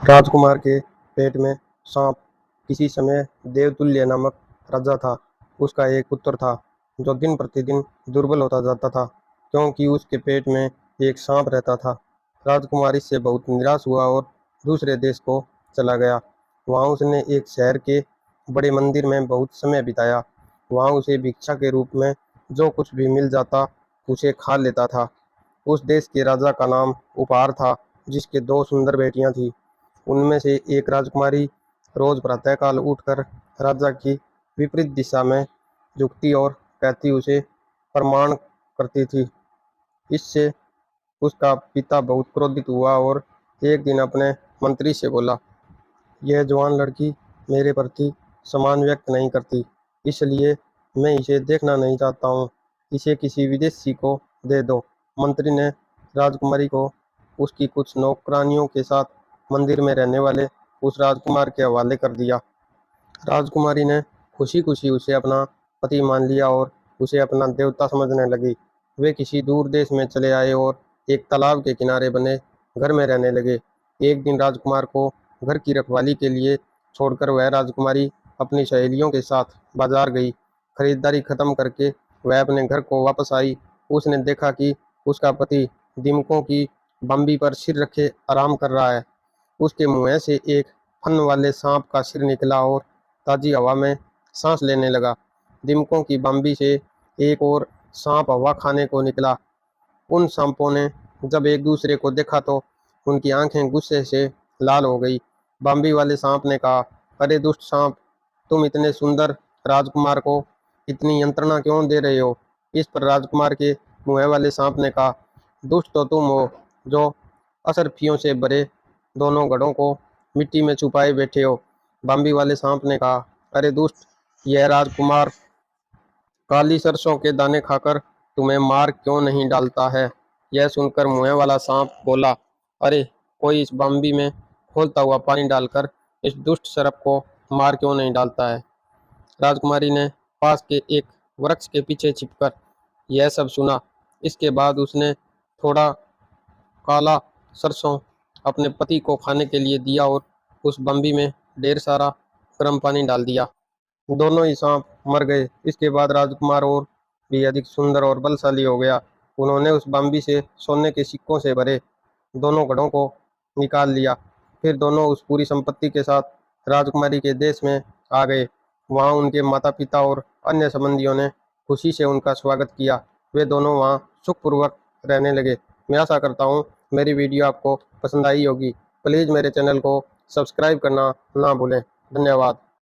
राजकुमार के पेट में सांप किसी समय देवतुल्य नामक राजा था। उसका एक पुत्र था जो दिन प्रतिदिन दुर्बल होता जाता था क्योंकि उसके पेट में एक सांप रहता था। राजकुमार इससे बहुत निराश हुआ और दूसरे देश को चला गया। वहाँ उसने एक शहर के बड़े मंदिर में बहुत समय बिताया। वहाँ उसे भिक्षा के रूप में जो कुछ भी मिल जाता उसे खा लेता था। उस देश के राजा का नाम उपहार था, जिसके दो सुंदर बेटियां थीं। उनमें से एक राजकुमारी रोज प्रातःकाल उठकर राजा की विपरीत दिशा में झुकती और कहती उसे प्रणाम करती थी। इससे उसका पिता बहुत क्रोधित हुआ और एक दिन अपने मंत्री से बोला, यह जवान लड़की मेरे प्रति सम्मान व्यक्त नहीं करती, इसलिए मैं इसे देखना नहीं चाहता हूँ। इसे किसी विदेशी को दे दो। मंत्री ने राजकुमारी को उसकी कुछ नौकरानियों के साथ मंदिर में रहने वाले उस राजकुमार के हवाले कर दिया। राजकुमारी ने खुशी खुशी उसे अपना पति मान लिया और उसे अपना देवता समझने लगी। वे किसी दूर देश में चले आए और एक तालाब के किनारे बने घर में रहने लगे। एक दिन राजकुमार को घर की रखवाली के लिए छोड़कर वह राजकुमारी अपनी सहेलियों के साथ बाजार गई। खरीदारी खत्म करके वह अपने घर को वापस आई। उसने देखा कि उसका पति दीमकों की बम्बी पर सिर रखे आराम कर रहा है। उसके मुंह से एक फन वाले सांप का सिर निकला और ताजी हवा में सांस लेने लगा। दीमकों की बम्बी से एक और सांप हवा खाने को निकला। उन सांपों ने जब एक दूसरे को देखा तो उनकी आंखें गुस्से से लाल हो गई। बम्बी वाले सांप ने कहा, अरे दुष्ट सांप, तुम इतने सुंदर राजकुमार को इतनी यंत्रणा क्यों दे रहे हो? इस पर राजकुमार के मुंह वाले सांप ने कहा, दुष्ट तो तुम हो जो असरफियों से भरे दोनों घड़ों को मिट्टी में छुपाए बैठे हो। बम्बी वाले सांप ने कहा, अरे दुष्ट, यह राजकुमार काली सरसों के दाने खाकर तुम्हें मार क्यों नहीं डालता है? यह सुनकर मुंह वाला सांप बोला, अरे कोई इस बम्बी में खौलता हुआ पानी डालकर इस दुष्ट सर्प को मार क्यों नहीं डालता है? राजकुमारी ने पास के एक वृक्ष के पीछे छिपकर यह सब सुना। इसके बाद उसने थोड़ा काला सरसों अपने पति को खाने के लिए दिया और उस बम्बी में ढेर सारा गर्म पानी डाल दिया। दोनों ही सांप मर गए। इसके बाद राजकुमार और भी अधिक सुंदर और बलशाली हो गया। उन्होंने उस बम्बी से सोने के सिक्कों से भरे दोनों घड़ों को निकाल लिया। फिर दोनों उस पूरी संपत्ति के साथ राजकुमारी के देश में आ गए। वहाँ उनके माता पिता और अन्य संबंधियों ने खुशी से उनका स्वागत किया। वे दोनों वहाँ सुखपूर्वक रहने लगे। मैं आशा करता हूँ मेरी वीडियो आपको पसंद आई होगी। प्लीज़ मेरे चैनल को सब्सक्राइब करना ना भूलें। धन्यवाद।